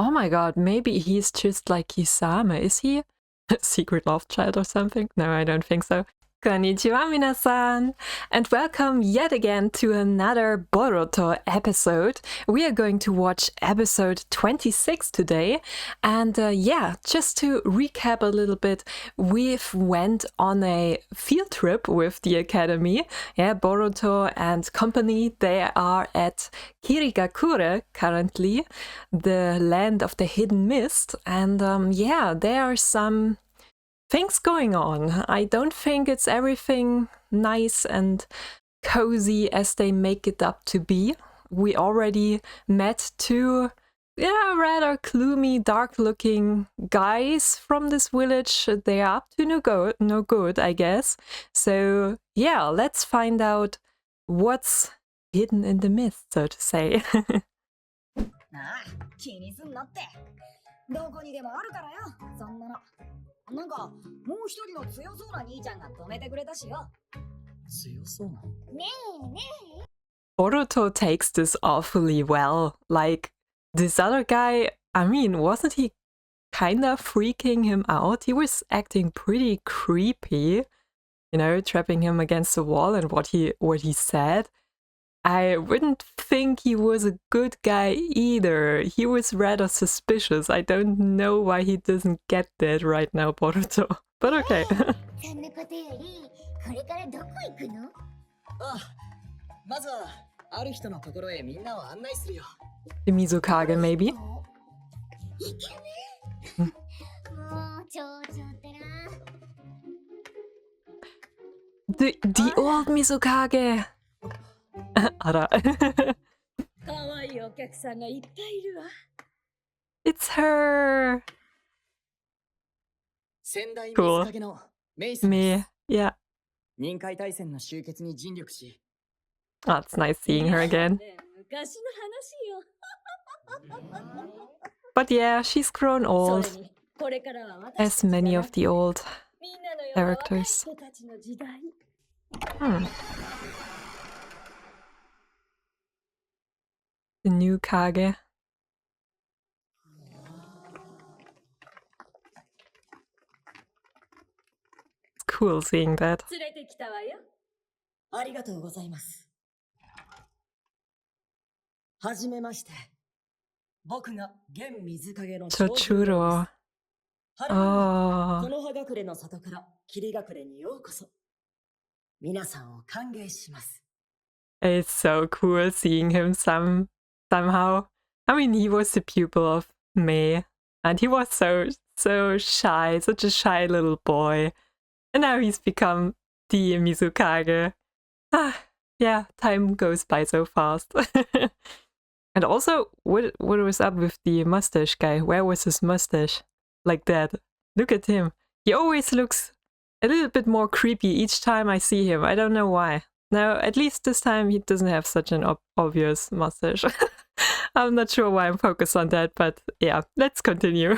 Oh my god, maybe he's just like Kisame. Is he a secret love child or something? No, I don't think so. Konnichiwa minasan, and welcome yet again to another Boruto episode. We are going to watch episode 26 today, and yeah, just to recap a little bit, we've went on a field trip with the academy. Yeah, Boruto and company, they are at Kirigakure currently, the land of the hidden mist, and yeah, there are some things going on. I don't think it's everything nice and cozy as they make it up to be. We already met two rather gloomy, dark-looking guys from this village. They are up to no good, I guess. So yeah, let's find out what's hidden in the mist, so to say. 気にすんなって。どこにでもあるからよ、そんなの。なんか、もう一人の強そうな兄ちゃんが止めてくれたしよ。強そうな。ねえねえ。Boruto takes this awfully well. Like, this other guy, I mean, wasn't he kinda freaking him out? He was acting pretty creepy, you know, trapping him against the wall and what he said. I wouldn't think he was a good guy either. He was rather suspicious. I don't know why he doesn't get that right now, Boruto. But okay. The Mizukage, maybe? The old Mizukage! あら。It's her! Cool. Me, yeah. Oh, it's nice seeing her again. But yeah, she's grown old, as many of the old characters. The new Kage. It's cool seeing that. Tochuro. Oh. It's so cool seeing him somehow. I mean, he was the pupil of Mei, and he was so shy, such a shy little boy. And now he's become the Mizukage. Yeah, time goes by so fast. And also, what was up with the mustache guy? Where was his mustache? Like that. Look at him. He always looks a little bit more creepy each time I see him. I don't know why. Now, at least this time he doesn't have such an obvious mustache. I'm not sure why I'm focused on that, but yeah, let's continue.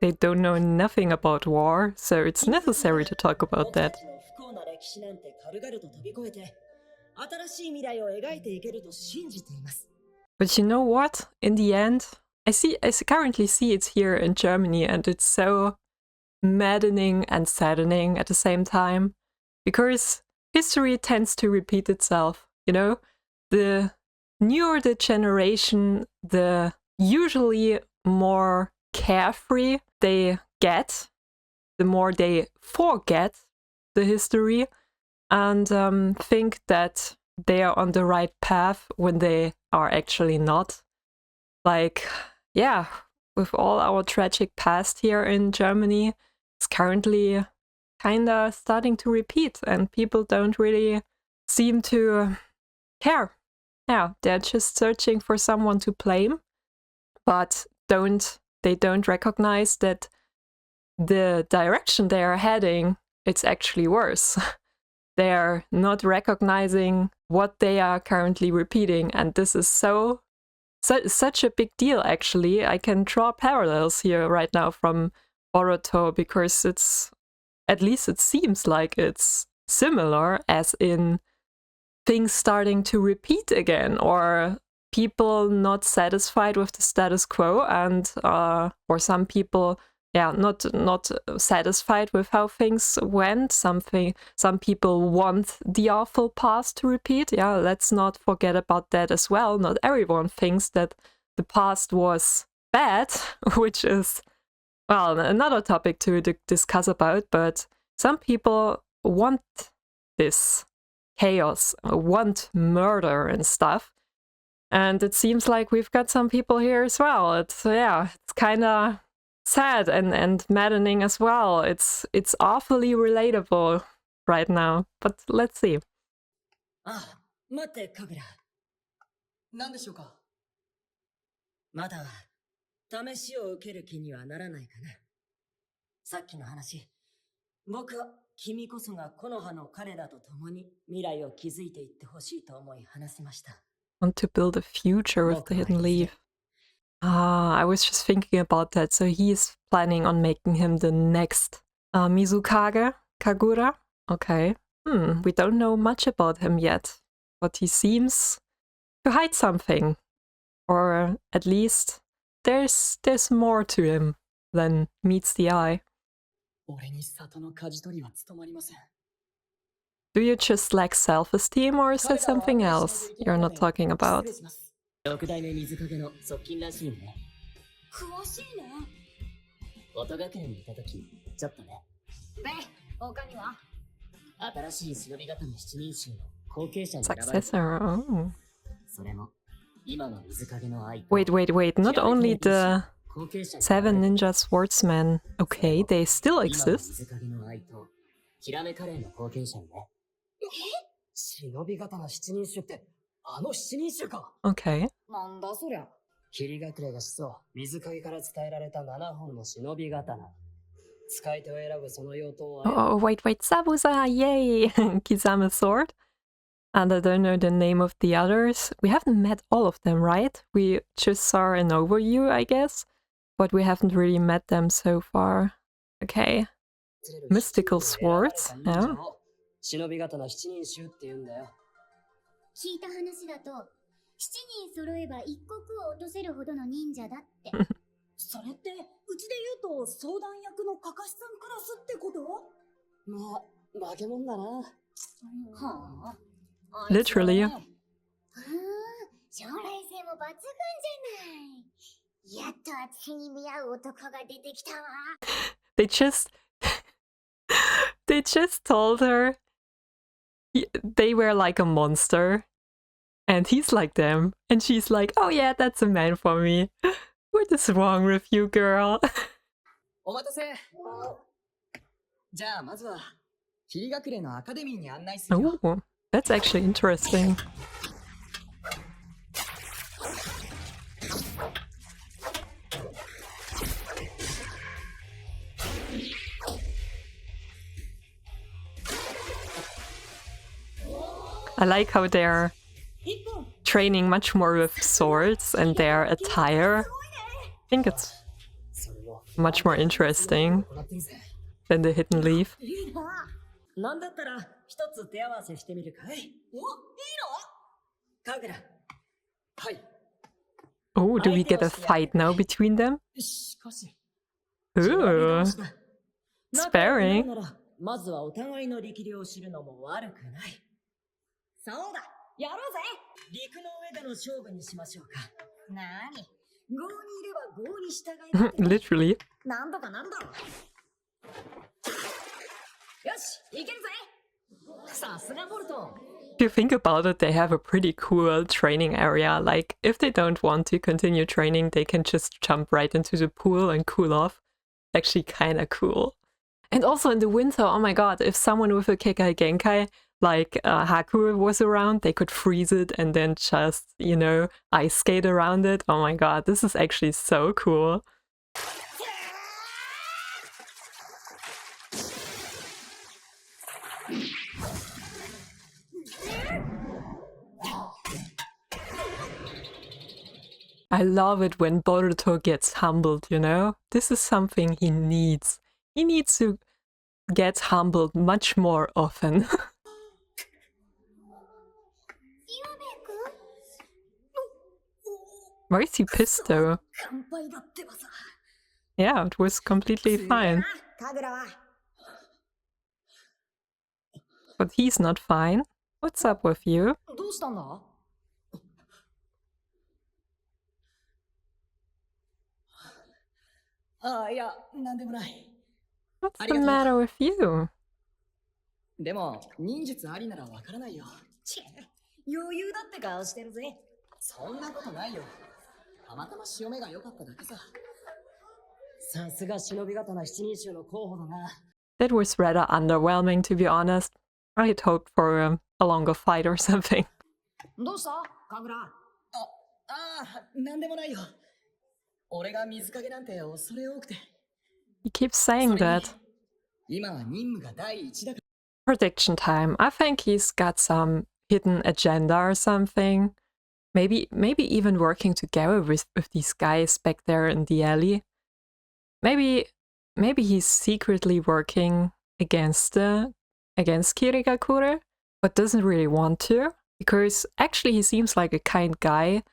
They don't know nothing about war, so it's necessary to talk about that. But you know what? In the end, I currently see it here in Germany, and it's so maddening and saddening at the same time, because history tends to repeat itself, you know? The newer the generation, the usually more carefree they get, the more they forget the history and think that they are on the right path when they are actually not. Like, yeah, with all our tragic past here in Germany, is currently kinda starting to repeat, and people don't really seem to care. Yeah, they're just searching for someone to blame, but they don't recognize that the direction they are heading, it's actually worse. They're not recognizing what they are currently repeating, and this is such a big deal, actually. I can draw parallels here right now from Boruto, because at least it seems like it's similar, as in things starting to repeat again, or people not satisfied with the status quo, and or some people not satisfied with how things went. Some people want the awful past to repeat. Yeah, let's not forget about that as well. Not everyone thinks that the past was bad, which is, well, another topic to discuss about, but some people want this chaos, want murder and stuff. And it seems like we've got some people here as well. It's kind of sad and maddening as well. It's awfully relatable right now, but let's see. あ、待って、カグラ。何でしょうか。まだ試しを受ける気にはならないかな。さっきの話、僕は君こそが木の葉の彼らと共に未来を築いていってほしいと思い話しました。Want to build a future with the hidden leaf. I was just thinking about that. So he's planning on making him the next Mizukage Kagura. Okay. We don't know much about him yet, but he seems to hide something, or at least there's more to him than meets the eye. Do you just lack self-esteem, or is there something else you're not talking about? 六代目水影の側近らしいね。詳しいね。音学園にいたとき、ちょっとね。で、他には新しい忍び方の七人衆の後継者に選ばれた。Successor. それも今の水影の愛。Wait. Not only the 7 ninja swordsmen. Okay, they still exist. 水影の愛とヒラメカレーの後継者にね。忍び方の七人衆って。あの七人衆か。Okay. なんだそりゃ。霧隠れがしそう。水影から伝えられた7本の忍び刀。使い手を選ぶその用途は。Oh, wait. Sabuza! Yay! Kisame sword. And I don't know the name of the others. We haven't met all of them, right? We just saw an overview, I guess. But we haven't really met them so far. Okay. Mystical swords. Yeah. 忍び刀七人衆って言うんだよ。聞いた話だと、7人揃えば一国を落とせるほどの忍者だって。それって、うちで言うと相談役のかかしさんクラスってこと？まあ、化け物だな。はあ。Literally. 将来性も抜群じゃない。やっと私に見合う男が出てきたわ。They just told her they were like a monster, and he's like them, and she's like, oh yeah, that's a man for me. What is wrong with you, girl? お待たせ。じゃあまずは霧隠れのアカデミーに案内するよ。Oh, that's actually interesting. I like how they're training much more with swords and their attire. I think it's much more interesting than the hidden leaf. なんだったら一つ手合わせしてみるかい？お、いいの？カグラ。はい。 Oh, do we get a fight now between them? しかし。 Ooh. Sparring. まずはお互いの力量を知るのも悪くない。そうだ、やろうぜ。陸の上での勝負にしましょうか。なに、郷にいれば郷に従い。Literally. なんとかなんだろう。よし、いけるぜ。さすがボルト。you think about it, they have a pretty cool training area. Like, if they don't want to continue training, they can just jump right into the pool and cool off. Actually kind of cool. And also in the winter, oh my god, if someone with a Kekai Genkai like Haku was around, they could freeze it and then just, you know, ice skate around it. Oh my god, this is actually so cool. I love it when Boruto gets humbled, you know? This is something he needs. He needs to get humbled much more often. Why is he pissed though? Yeah, it was completely fine. But he's not fine. What's up with you? What's the matter with you? でも、忍術ありならわからないよ。余裕だって顔してるぜ。そんなことないよ。たまたま潮目が良かっただけさ。さすが忍び刀七人衆の候補だな。That was rather underwhelming, to be honest. I had hoped for a longer fight or something. どうしたカグラ？なんでもないよ。俺が水影なんて恐れ多くて。He keeps saying that. 今は任務が第一だから。Prediction time. I think he's got some hidden agenda or something. Maybe even working together with these guys back there in the alley. Maybe he's secretly working against Kirigakure, but doesn't really want to, because actually he seems like a kind guy.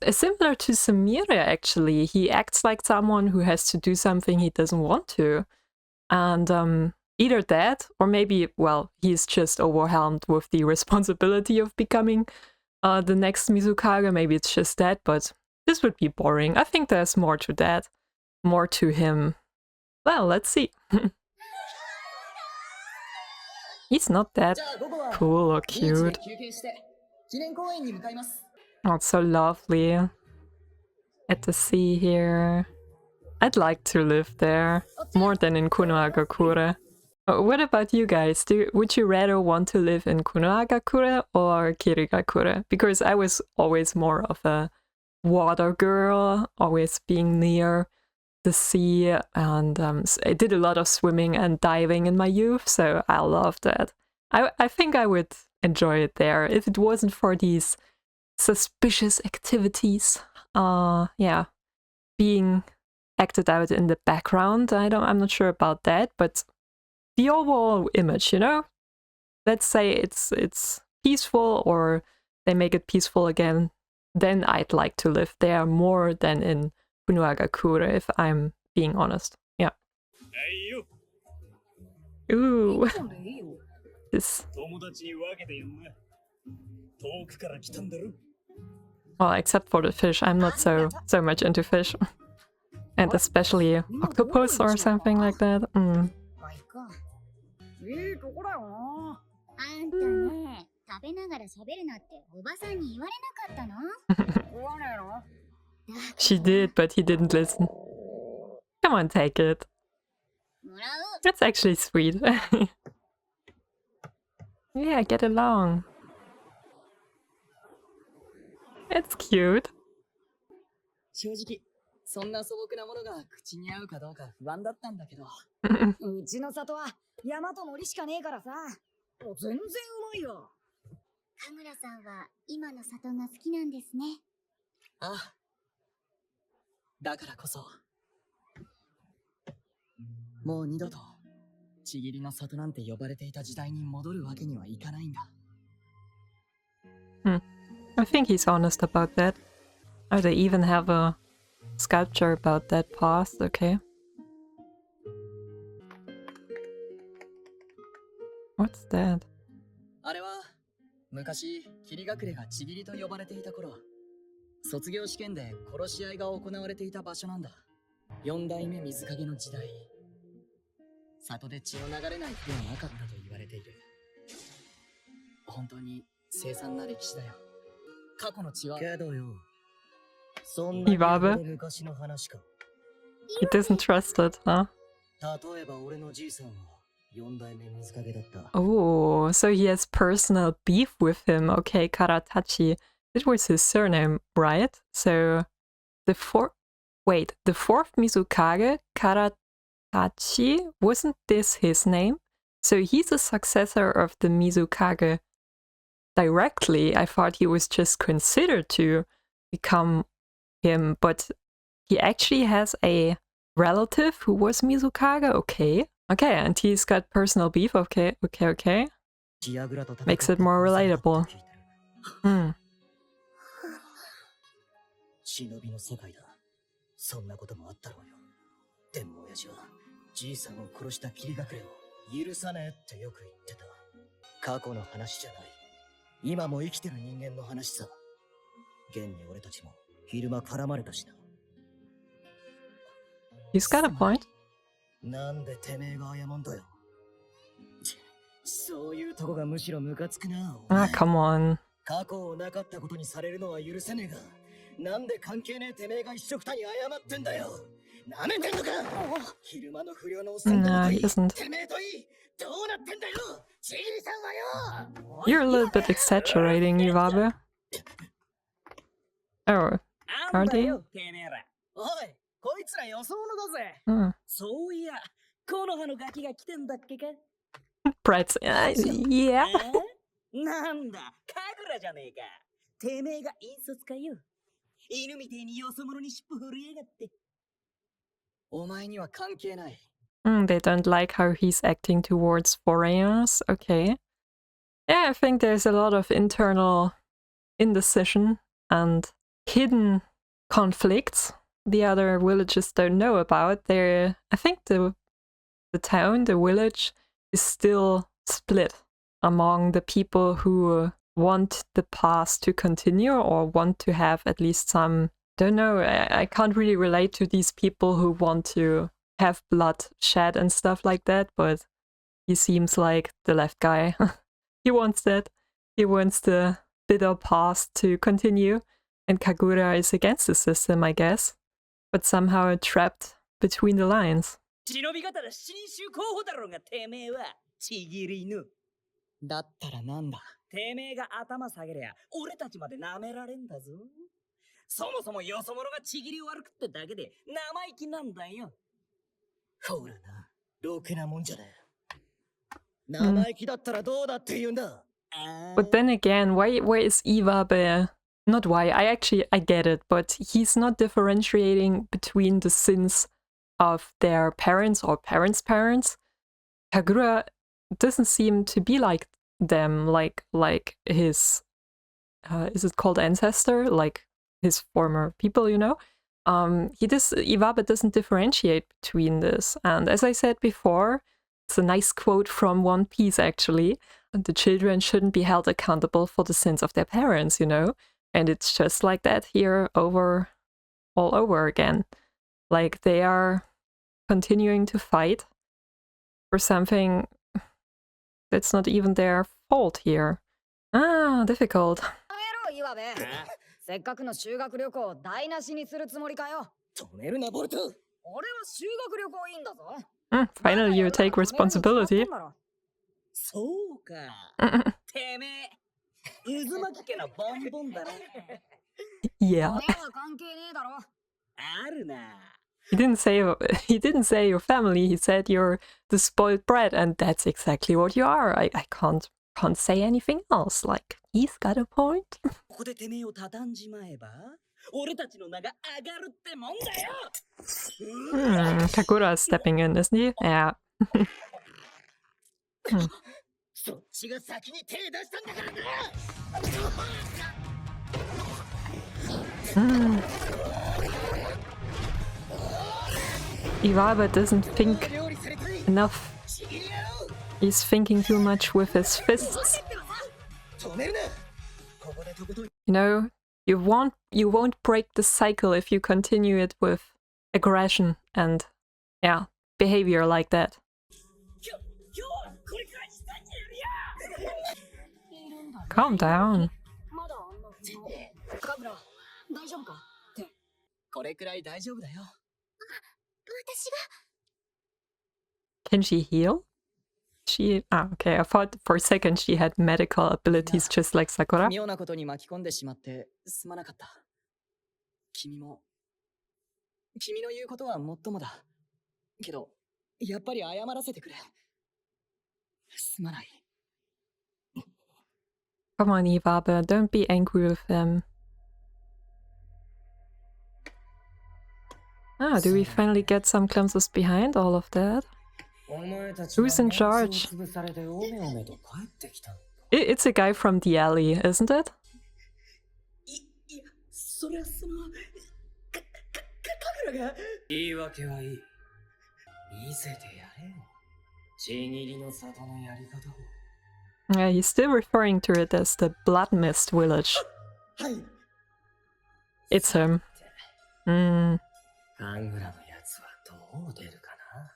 Similar to Samira, actually. He acts like someone who has to do something he doesn't want to. And either that, or maybe, well, he's just overwhelmed with the responsibility of becoming the next Mizukage. Maybe it's just that, but this would be boring. I think there's more to that. More to him. Well, let's see. He's not that cool or cute. Oh, it's so lovely. At the sea here. I'd like to live there. More than in Konohagakure. What about you guys? Would you rather want to live in Konohagakure or Kirigakure? Because I was always more of a water girl, always being near the sea, and I did a lot of swimming and diving in my youth, so I loved that. I think I would enjoy it there if it wasn't for these suspicious activities. Yeah, being acted out in the background. I'm not sure about that, but the overall image, you know? Let's say it's peaceful, or they make it peaceful again, then I'd like to live there more than in Konohagakure, if I'm being honest. Yeah. Ooh. This. Well, except for the fish, I'm not so much into fish. And especially octopus or something like that. Mm. She did, but he didn't listen. Come on, take it. That's actually sweet. Yeah, get along. It's cute. 正直、そんな素朴なものが口に合うかどうか不安だったんだけど。うちの里は山と森しかねえからさ。全然うまいよ。神楽さんは今の里が好きなんですね。ああ。だからこそ。もう二度とちぎりの里なんて呼ばれていた時代に戻るわけにはいかないんだ。I think he's honest about that. Oh, they even have a sculpture about that past, okay. What's that? あれは昔霧隠れがちぎりと呼ばれていた頃、卒業試験で殺し合いが行われていた場所なんだ。四代目水影の時代、里で血の流れない日はなかったと言われている。本当に凄惨な歴史だよ。過去の血は。けどよ。そんな Iwabe? 昔の話か。 He doesn't trust it, huh? 例えば俺のじいさんは4代目水影だった。 Oh, so he has personal beef with him. Okay, Karatachi. It was his surname, right? So the fourth Mizukage, Karatachi, wasn't this his name? So he's a successor of the Mizukage directly. I thought he was just considered to become him, but he actually has a relative who was Mizukage. Okay, and he's got personal beef. Okay. Makes it more relatable. 忍びの世界だ。そんなこともあったろうよ。でも親父はじいさんを殺した霧隠れを許さねえってよく言ってた。過去の話じゃない。今も生きてる人間の話さ。現に俺たちも昼間絡まれたしな。 He's got a point. なんでてめえが謝んだよ。そういうとこがむしろムカつくな。 Ah, come on. 過去をなかったことにされるのは許せねえが、なんで関係ねえてめえが一緒くたに謝ってんだよ。なめてんのか。昼間の不良のおっさんといい、てめえといい、どうなってんだよ。じいさんはよ。 You're a little bit exaggerating, Iwabe. Oh, are they? おい、こいつら予想のだぜ。 Hmm. そういや、この葉のガキが来てんだっけか。 Brett's. Yeah. なんだ、カグラじゃねえか。てめえが引率かよ。犬みてえによそ者に尻尾振りやがって。お前には関係ない。 They don't like how he's acting towards foreigners. Okay. Yeah, I think there's a lot of internal indecision and hidden conflicts the other villages don't know about. I think the town, the village, is still split among the people who want the past to continue or want to have at least some, don't know, I can't really relate to these people who want to have blood shed and stuff like that, but he seems like the left guy. He wants that. He wants the bitter past to continue, and Kagura is against the system, I guess, but somehow trapped between the lines. 忍び方だ新州候補だろうがてめえはちぎり犬だったらなんだ。てめえが頭下げりゃ俺たちまで舐められんだぞ。そもそもよそ者がちぎり悪くってだけで生意気なんだよ。ほらな、ろくなもんじゃねえ。生意気だったらどうだって言うんだ。But then again, why is Iwabe? Not why, I get it, but he's not differentiating between the sins of their parents or parents' parents. Kagura doesn't seem to be like them, like his, is it called ancestor? Like his former people, you know? Iwabe doesn't differentiate between this. And as I said before, it's a nice quote from One Piece, actually. The children shouldn't be held accountable for the sins of their parents, you know? And it's just like that here all over again. Like they are continuing to fight for something that's not even their fault here. Ah, difficult. せっかくの修学旅行を台無しにするつもりかよ。止めるなボルト。俺は修学旅行いいんだぞ。Finally you take responsibility. そうか。てめえ、渦巻き家のボンボンだな。Yeah. 親は関係ねえだろ。あるな。He didn't say your family, he said you're the spoiled brat, and that's exactly what you are. I can't say anything else. Like, he's got a point. ここでてめえを畳んじまえば、俺たちの名が上がるってもんだよ。Kagura is stepping in, isn't he? Yeah. そっちが先に手出したんだからな。Iwabe doesn't think enough. He's thinking too much with his fists. You know, you won't break the cycle if you continue it with aggression and, yeah, behavior like that. calm down. まだあんなカグラ、大丈夫かって。これくらい大丈夫だよ。私が Can she heal? Okay, I thought for a second she had medical abilities just like Sakura. 妙なことに巻き込んでしまってすまなかった。君の言うことはもっともだ。けど、やっぱり謝らせてくれ。すまない。Come on, Iwabe, don't be angry with him. Ah, do we finally get some glimpses behind all of that? Who's in charge? It's a guy from the alley, isn't it? それはそのカグラが言い訳はいい。見せてやれよ。ちぎりの里のやり方を。Yeah, he's still referring to it as the Blood Mist Village. はい。 It's him. カグラのやつはどう出るかな。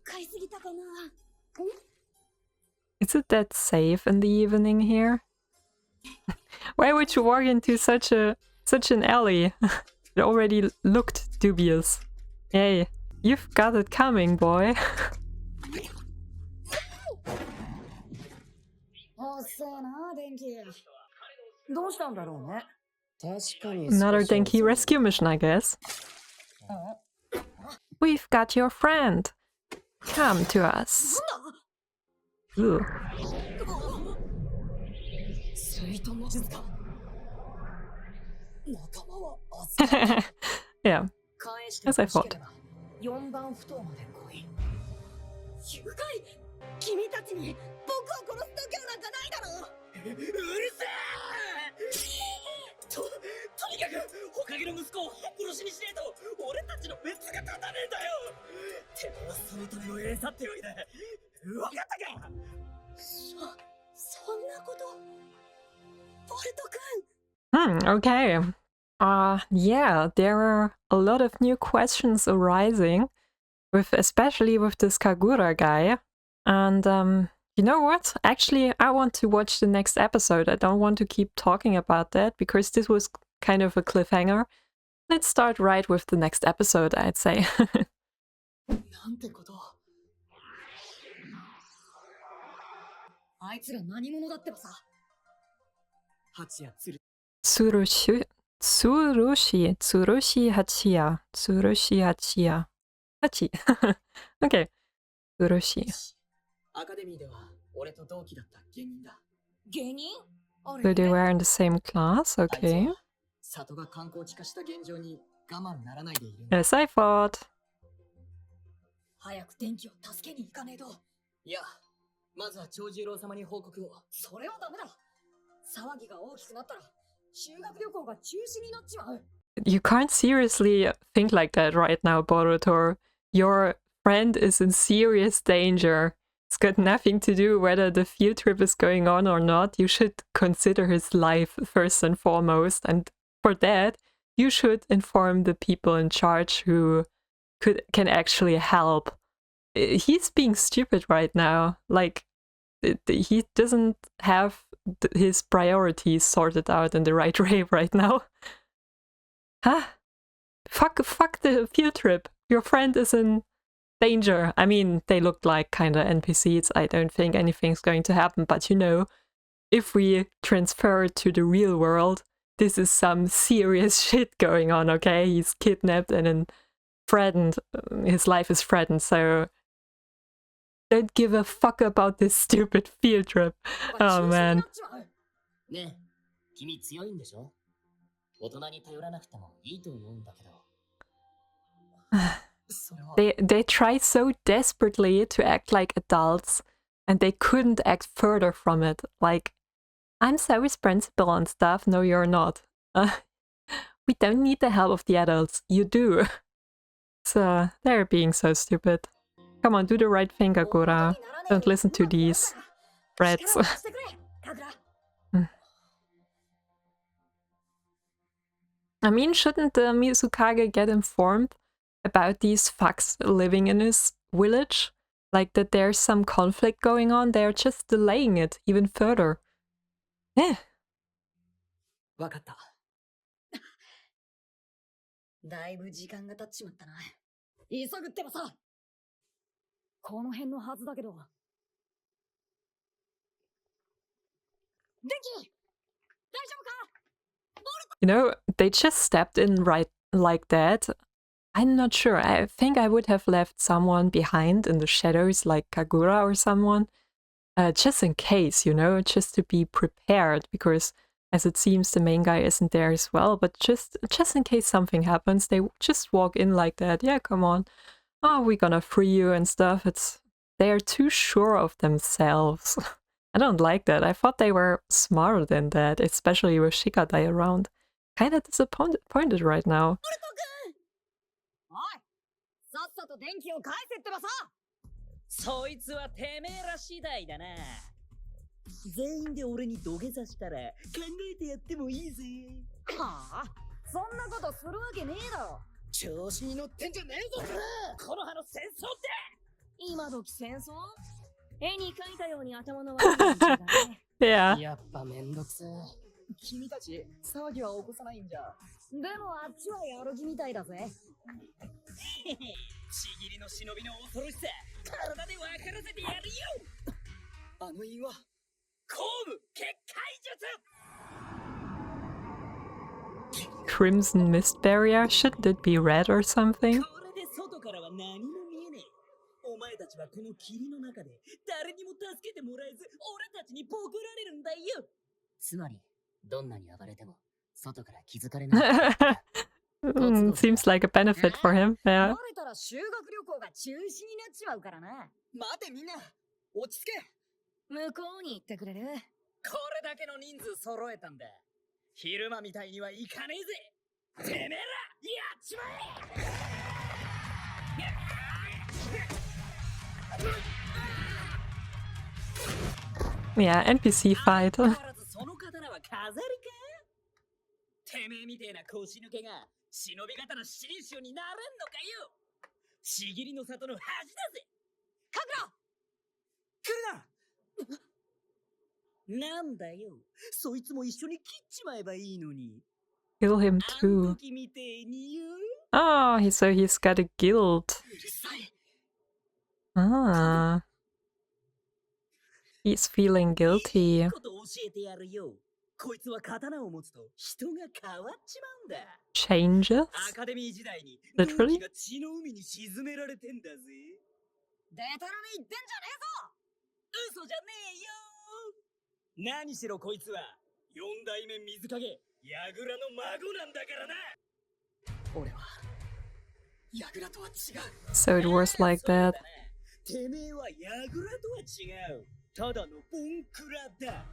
買いすぎたかな。Is it that safe in the evening here? Why would you walk into such an alley? It already looked dubious. Hey, you've got it coming, boy. Another Denki rescue mission, I guess. We've got your friend. Come to us. Ooh. Yeah, as I thought. 君たちに僕を殺す度胸なんかないだろ。うるせえ。とにかくほかげの息子を殺しにしねえと俺たちの別が立たねえんだよ。てめえはそのための餌ってわけだ。わかったか。そんなこと、ボルト君。Okay. Yeah, there are a lot of new questions arising, especially with this Kagura guy. And you know what? Actually, I want to watch the next episode. I don't want to keep talking about that because this was kind of a cliffhanger. Let's start right with the next episode, I'd say. Tsurushi Hachiya. Tsurushi Hachiya. Hachi. Okay. Tsurushi. アカデミーでは俺と同期だった芸人だ。芸人？ So they were in the same class? Okay. 里が観光地化した現状に我慢ならないでいる。Yes, I thought. 早く電気を助けに行かねえと。いや、まずは長十郎様に報告を。それはダメだ。騒ぎが大きくなったら修学旅行が中止になっちまう。You can't seriously think like that right now, Boruto. Your friend is in serious danger. It's got nothing to do whether the field trip is going on or not. You should consider his life first and foremost. And for that, you should inform the people in charge who can actually help. He's being stupid right now. Like, he doesn't have his priorities sorted out in the right way right now. Huh? Fuck the field trip. Your friend is in danger. I mean, they look like kind of NPCs. I don't think anything's going to happen. But you know, if we transfer it to the real world, this is some serious shit going on, okay? He's kidnapped and then threatened. His life is threatened, so don't give a fuck about this stupid field trip. Oh man. They try so desperately to act like adults, and they couldn't act further from it. Like, I'm so responsible and stuff. No, you're not. We don't need the help of the adults. You do. So they're being so stupid. Come on, do the right thing, Kagura. Don't listen to these brats. I mean, shouldn't the Mizukage get informed about these fucks living in his village? Like that there's some conflict going on, they're just delaying it even further. Eh. わかった。だいぶ時間が経っちまったな。急ぐってばさ。この辺のはずだけど。電気大丈夫か You know, they just stepped in right like that. I'm not sure. I think I would have left someone behind in the shadows like Kagura or someone. Just in case, you know, just to be prepared, because as it seems the main guy isn't there as well, but just in case something happens, they just walk in like that. Yeah, come on. Oh, we're gonna free you and stuff. They're too sure of themselves. I don't like that. I thought they were smarter than that, especially with Shikadai around. Kinda disappointed right now. おい、さっさと電気を返せってばさ。そいつはてめえら次第だな。全員で俺に土下座したら考えてやってもいいぜ。はあ、そんなことするわけねえだろ。調子に乗ってんじゃねえぞ。この葉の戦争って。今時戦争？絵に描いたように頭の悪い連中だね。Yeah. やっぱめんどくせえ。君たち、騒ぎは起こさないんじゃ。でもあっちはやる気みたいだぜ。ちぎりの忍びの恐ろしさ、体で分からせてやるよ。あの印は、公務結界術。 Crimson mist barrier? Shouldn't it be red or something? これで外からは何も見えねえ。お前たちはこの霧の中で誰にも助けてもらえず、俺たちにポクられるんだよ。つまり、どんなに暴れても、外から気づかれない。Seems like a benefit for him. Yeah. バレたら修学旅行が中止になっちまうからな。待てみんな、落ち着け。向こうに行ってくれる？これだけの人数揃えたんだ。昼間みたいにはいかねえぜ。てめえら、やっちまえ。 Yeah, NPC fight. その刀は飾りか？てめえみてえな腰抜けが忍び方の七輪衆になれんのかよ。ちぎりの里の恥だぜ。カグラ！来るな。なんだよ。そいつも一緒に切っちまえばいいのに。Kill him あの too. 時みてえによ。Oh, so he's got a guild. うるさい。Ah. He's feeling guilty. いいこと教えてやるよ。こいつは刀を持つと人が変わっちまうんだ。 Changes? アカデミー時代に Literally? 軍旗が血の海に沈められてんだぜ。デタラメ言ってんじゃね嘘じゃねえよ。何しろこいつは四代目水影矢倉の孫なんだからな。俺は、櫓とは違う。 So it was like that. てめえは矢倉とは違う。ただのボンクラだ。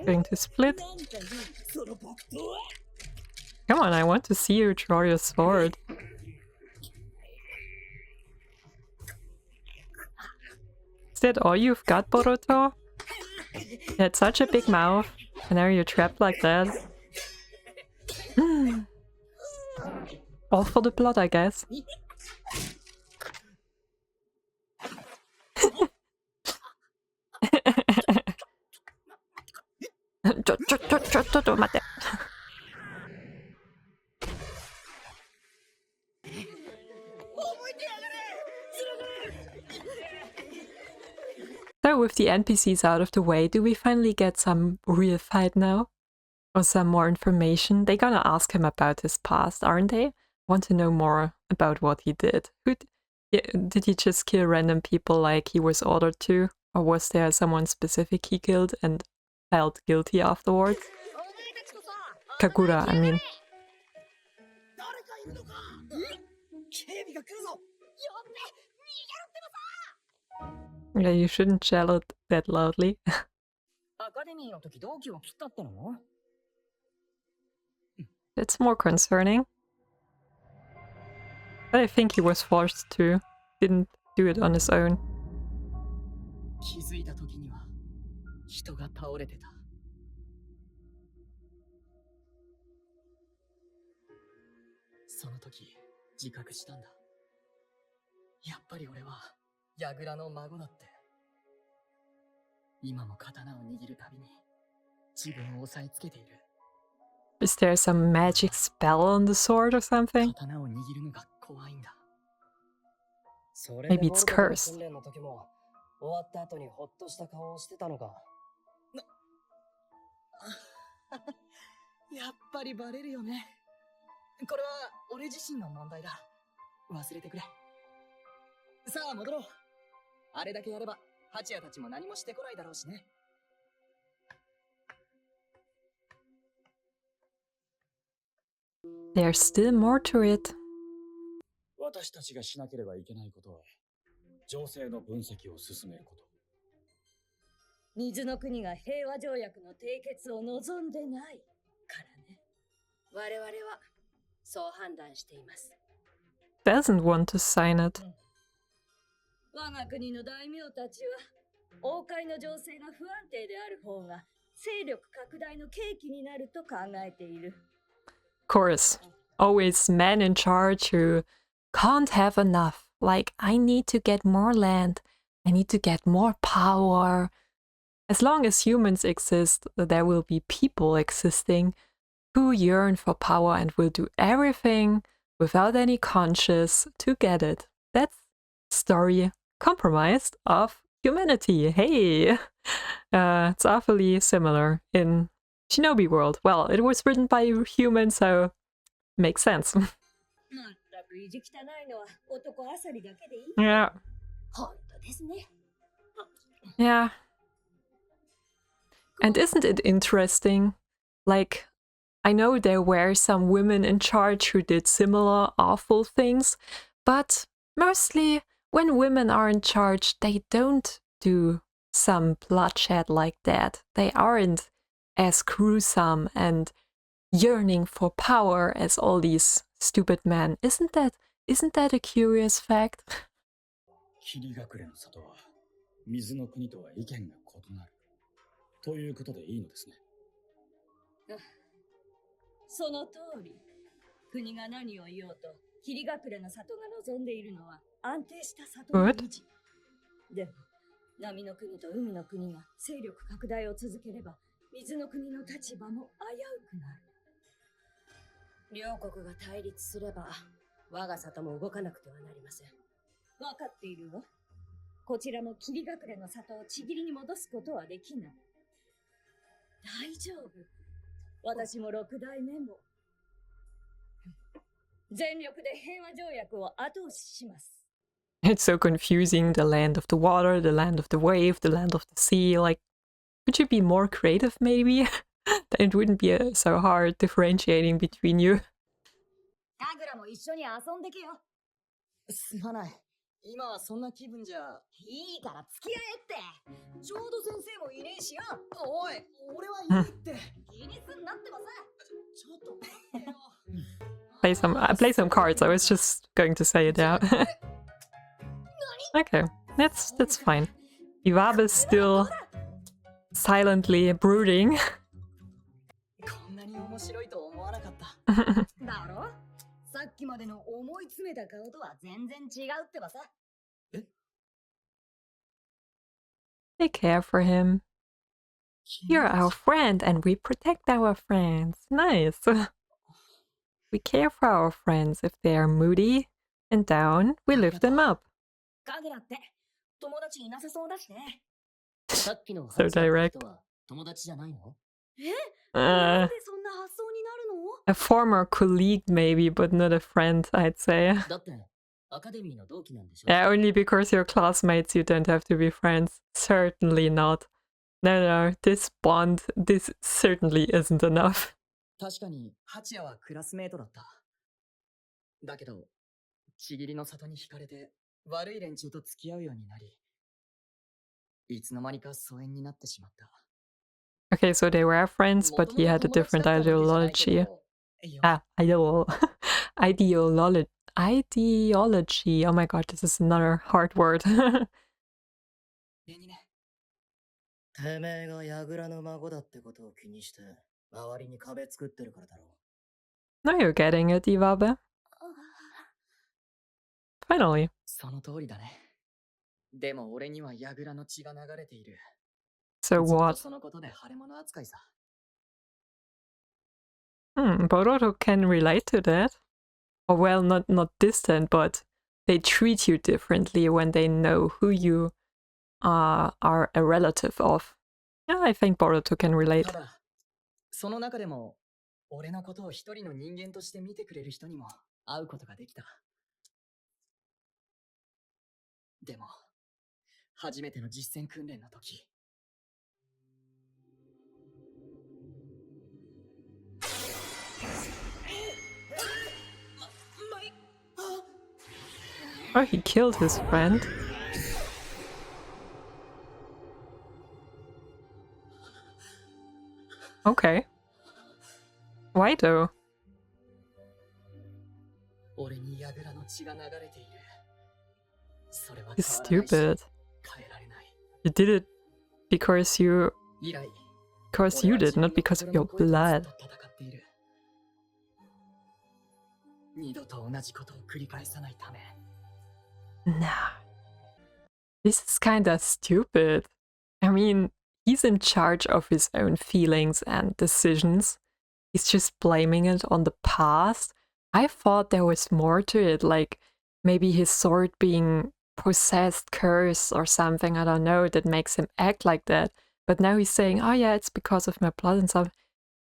Going to split? Come on, I want to see you draw your sword. Is that all you've got, Boruto? You had such a big mouth, and now you're trapped like that. All for the plot, I guess. So with the NPCs out of the way, do we finally get some real fight now? Or some more information? They're gonna ask him about his past, aren't they? Want to know more about what he did. Did he just kill random people like he was ordered to? Or was there someone specific he killed and felt guilty afterwards? Kagura, I mean. Yeah, you shouldn't yell it that loudly. アカデミーの時同期を切ったっての？ That's more concerning. But I think he was forced to. Didn't do it on his own. 気づいた時には人が倒れてた。その時自覚したんだ。やっぱり俺は櫓の孫だって。今も刀を握るたびに自分を押さえつけている。Is there some magic spell on the sword or something? 刀を握るのが怖いんだ。 Maybe it's cursed. 終わった後にほっとした顔をしてたのか。やっぱりバレるよね。これは俺自身の問題だ。忘れてくれ。さあ戻ろう。あれだけやればハチヤたちも何もしてこないだろうしね。There's still more to it. 私たちがしなければいけないことは、情勢の分析を進めること。水の国が平和条約の締結を望んでないからね。我々はそう判断しています。Doesn't want to sign it. 我が国の大名たちは、王海の情勢が不安定である方が勢力拡大の契機になると考えている。Of course, always men in charge who can't have enough. Like, I need to get more land, I need to get more power. As long as humans exist, there will be people existing who yearn for power and will do everything without any conscience to get it. That's story compromised of humanity. Hey! It's awfully similar in Shinobi World. Well, it was written by humans, so makes sense. Yeah. Yeah. And isn't it interesting? Like, I know there were some women in charge who did similar awful things, but mostly when women are in charge, they don't do some bloodshed like that. They aren't as gruesome and yearning for power as all these stupid men. Isn't that a curious fact? 霧隠れの里は水の国とは意見が異なるということでいいのですね。その通り。国が何を言おうと、霧隠れの里が望んでいるのは安定した里の維持。でも、波の国と海の国が勢力拡大を続ければ、水の国の立場も危うくなる。両国が対立すれば、我が里も動かなくてはなりません。わかっているわ。こちらも霧隠れの里をちぎりに戻すことはできない。大丈夫。私も六代目も。全力で平和条約を後押しします。It's so confusing. The land of the water, the land of the wave, the land of the sea. Like, could you be more creative, maybe? Then it wouldn't be so hard differentiating between you. カグラも一緒に遊んでけよ。すまない。今はそんな気分じゃ。いいから付き合えって。ちょうど先生もいねえしよ。おい、俺はいいって。気にすんなってばさ。ちょっと待ってよ。Play some cards. I was just going to say it out. Okay, that's fine. Iwabe's still silently brooding. こんなに面白いと思わなかった。だろ？さっきまでの思い詰めた顔とは全然違うってばさ。え？ They care for him. You're our friend and we protect our friends. Nice. We care for our friends. If they are moody and down, we lift them up. カグラって友達いなさそうだしね。さっきの So direct. 人は友達じゃないの？なんでそんな発想になるの？ A former colleague maybe, but not a friend, I'd say. だってアカデミーの同期なんでしょ？ Yeah, only because you're classmates you don't have to be friends. Certainly not. No, this bond, this certainly isn't enough. 確かにハチヤはクラスメートだった。だけど、ちぎりの里に惹かれて悪い連中と付き合うようになり、いつの間にか疎遠になってしまった。Okay, so they were friends, but he had a different ideology. ideology. Oh my god, this is another hard word. でにね、てめえが櫓の孫だってことを気にして、周りに壁作ってるからだろう。 Now you're getting it, Iwabe. Finally. その通りだね。でも俺には櫓の血が流れている。 So ずっと what? そのことで腫れ物扱いさ。Boruto can relate to that. Or well, not distant, but they treat you differently when they know who you are a relative of. Yeah, I think Boruto can relate. ただ、その中でも、俺のことを一人の人間として見てくれる人にも会うことができた。でも、初めての実戦訓練の時、Oh, he killed his friend. Okay. Why though? 俺に櫓の血が流れている。それは He's 変わらないし stupid. 変えられない。 You did it because you 以来、 because you did, not because of your blood. 戦っている。二度と同じことを繰り返さないため。 Nah. This is kinda stupid. I mean, he's in charge of his own feelings and decisions. He's just blaming it on the past. I thought there was more to it, like maybe his sword being possessed, cursed, or something, I don't know, that makes him act like that. But now he's saying, oh yeah, it's because of my blood and stuff.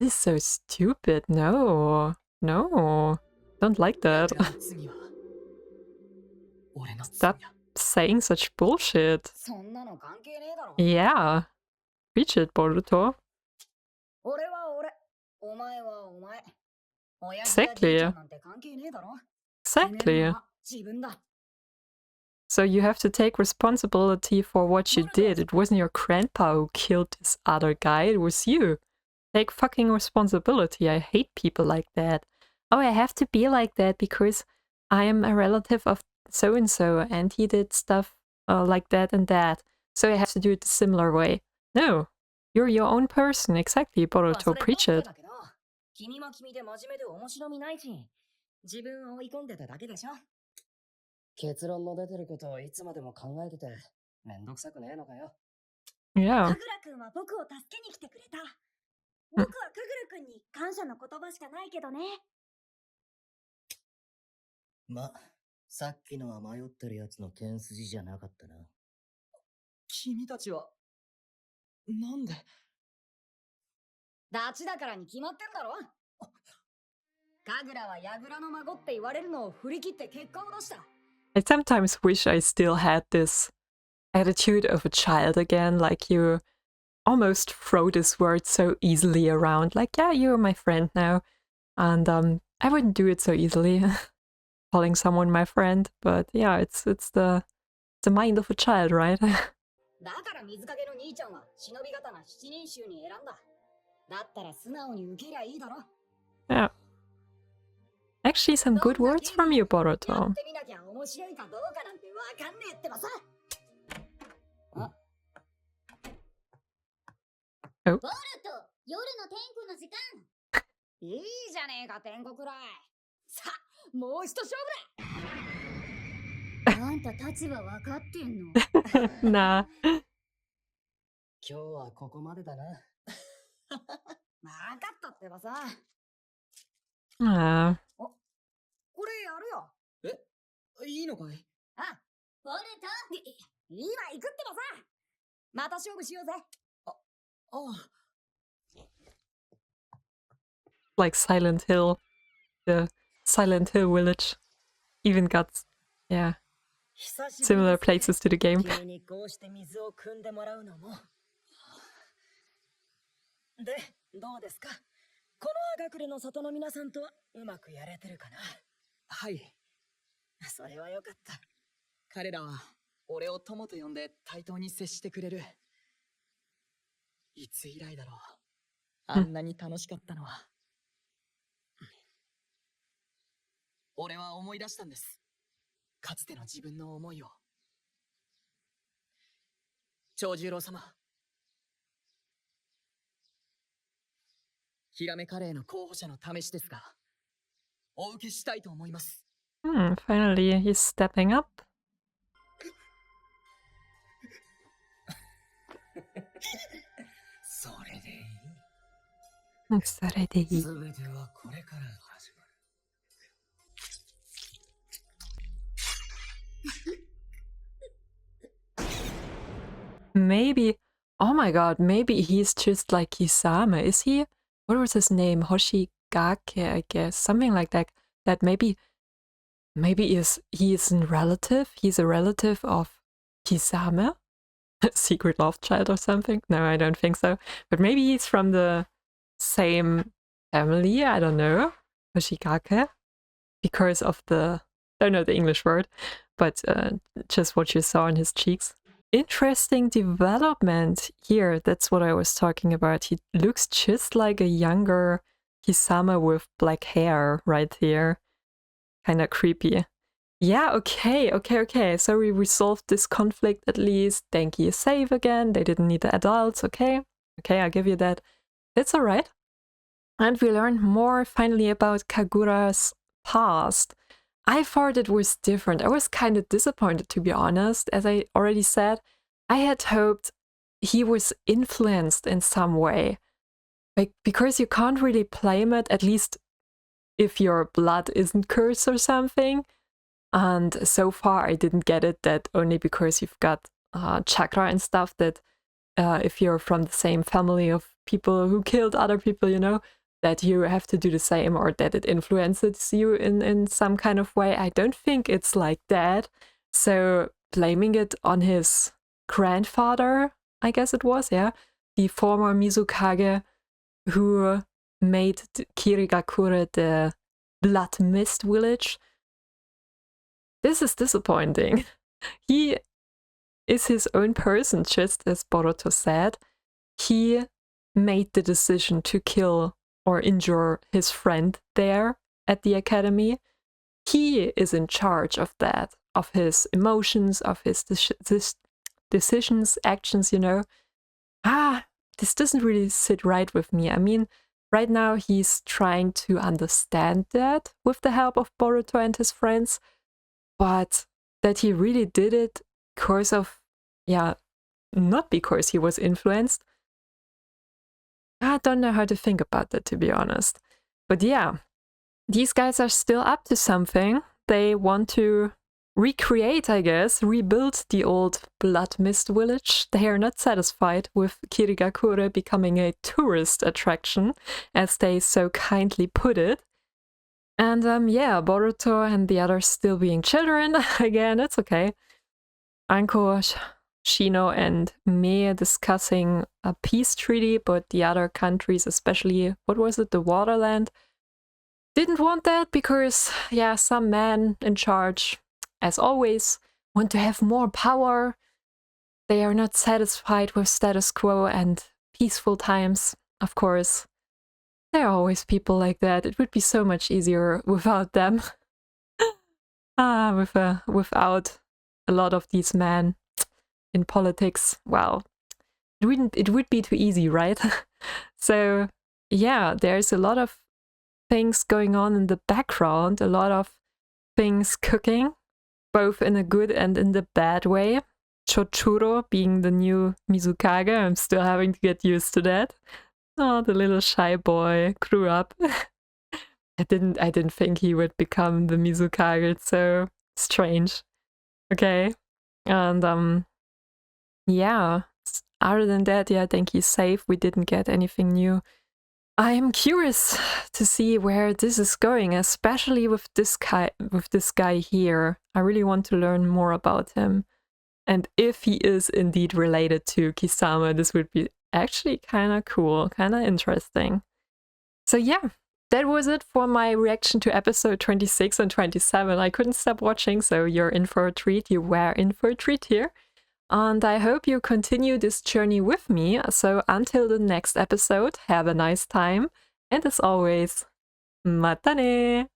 This is so stupid. No. No. Don't like that. 櫓の罪は俺の罪 Stop だ。 saying such bullshit. そんなの関係ねえだろ。 Yeah. Preach it, Boruto. 俺は俺、お前はお前。親父 Exactly. やじいちゃんなんて関係ねえだろ。てめえ Exactly. のは自分だ。 So you have to take responsibility for what you did. It wasn't your grandpa who killed this other guy, it was you. Take fucking responsibility. I hate people like that. Oh, I have to be like that because I am a relative of so and so and he did stuff like that and that. So I have to do it a similar way. No. You're your own person. Exactly, まあ Boruto. それ Preach も it. だけど、君も君で真面目で面白みないし、自分を追い込んでただけでしょ。結論の出てることをいつまでも考えてて、めんどくさくねえのかよ。 Yeah. 神楽くんは僕を助けに来てくれた。僕は神楽くんに感謝の言葉しかないけどね。ま、さっきのは迷ってるやつの剣筋じゃなかったな。君たちは、なんで。ダチだからに決まってんだろ。神楽は櫓の孫って言われるのを振り切って結果を出した。 I sometimes wish I still had this attitude of a child again, like you almost throw this word so easily around, like, yeah, you're my friend now. And I wouldn't do it so easily, calling someone my friend, but yeah, it's the mind of a child, right? だから水影の兄ちゃんは忍び刀七人衆に選んだ。だったら素直に受けりゃいいだろ。 Yeah. Actually, some good words from you, や Boruto. ってみなきゃ面白いかどうかなんてわかんねえってばさ。ボルト、夜の天空の時間。いいじゃねえか天国らい。さあ、もう一勝負だ。あんた立場わかってんの？ Nah. 今日はここまでだな。わかったってばさ。 Ah. これやるよ。いいのかい。あ、ボルト、今行くってばさ。また勝負しようぜ。ああ。 Like Silent Hill. The Silent Hill village. Even got, yeah, 久しぶり similar です places to the game. 君にこうして水を汲んでもらうのも。で、どうですか？この赤暮れの里の皆さんとはうまくやれてるかな？はい。それはよかった。彼らは、俺を友と呼んで対等に接してくれる。いつ以来だろう。あんなに楽しかったのは。俺は思い出したんです。かつての自分の思いを。長十郎様。ヒラメカレーの候補者の試しですが、お受けしたいと思います。Finally he's stepping up. それでいい。それでいい。すべてはこれから始まる。Maybe, oh my god, maybe he's just like Kisame. Is he? What was his name? Hoshigaki, I guess. Something like that. That maybe he is a relative. He's a relative of Kisame? Secret love child or something? No, I don't think so. But maybe he's from the same family, I don't know. Hoshigaki? Because of the, I don't know the English word, but just what you saw in his cheeks. Interesting development here. That's what I was talking about. He looks just like a younger Kisame with black hair right here. Kind of creepy. Yeah, okay. So we resolved this conflict at least. Denki is safe again. They didn't need the adults. Okay, I'll give you that. That's alright. And we learned more finally about Kagura's past. I thought it was different. I was kind of disappointed, to be honest. As I already said, I had hoped he was influenced in some way. Like, because you can't really blame it, at least if your blood isn't cursed or something. And so far I didn't get it that only because you've got chakra and stuff, that if you're from the same family of people who killed other people, you know, that you have to do the same, or that it influences you in some kind of way. I don't think it's like that. So blaming it on his grandfather, I guess it was, yeah, the former Mizukage who made Kirigakure the Blood Mist village. This is disappointing. He is his own person, just as Boruto said. He made the decision to kill or injure his friend there at the academy. He is in charge of that, of his emotions, of his decisions, actions, you know. This doesn't really sit right with me. I mean, right now he's trying to understand that with the help of Boruto and his friends, but that he really did it because of, yeah, not because he was influenced. I don't know how to think about that, to be honest. But yeah, these guys are still up to something. They want to recreate, I guess, rebuild the old Blood Mist village. They are not satisfied with Kirigakure becoming a tourist attraction, as they so kindly put it. And yeah, Boruto and the others still being children. Again, it's okay. Anko, Shino and Me discussing a peace treaty, but the other countries, especially, what was it, the Waterland, didn't want that because, yeah, some man in charge, as always, want to have more power. They are not satisfied with status quo and peaceful times, of course. There are always people like that. It would be so much easier without them. Without a lot of these men in politics. Well, it would be too easy, right? So yeah, there's a lot of things going on in the background, a lot of things cooking, both in a good and in the bad way. Chochuro being the new Mizukage, I'm still having to get used to that. Oh, the little shy boy grew up. I didn't think he would become the Mizukage. It's so strange. Okay. And yeah, other than that, yeah, I think he's safe. We didn't get anything new. I'm curious to see where this is going, especially with this guy here. I really want to learn more about him. And if he is indeed related to Kisame, this would be actually kind of cool, kind of interesting. So yeah, that was it for my reaction to episode 26 and 27. I couldn't stop watching, so you're in for a treat. You were in for a treat here. And I hope you continue this journey with me. So until the next episode, have a nice time. And as always, mata ne!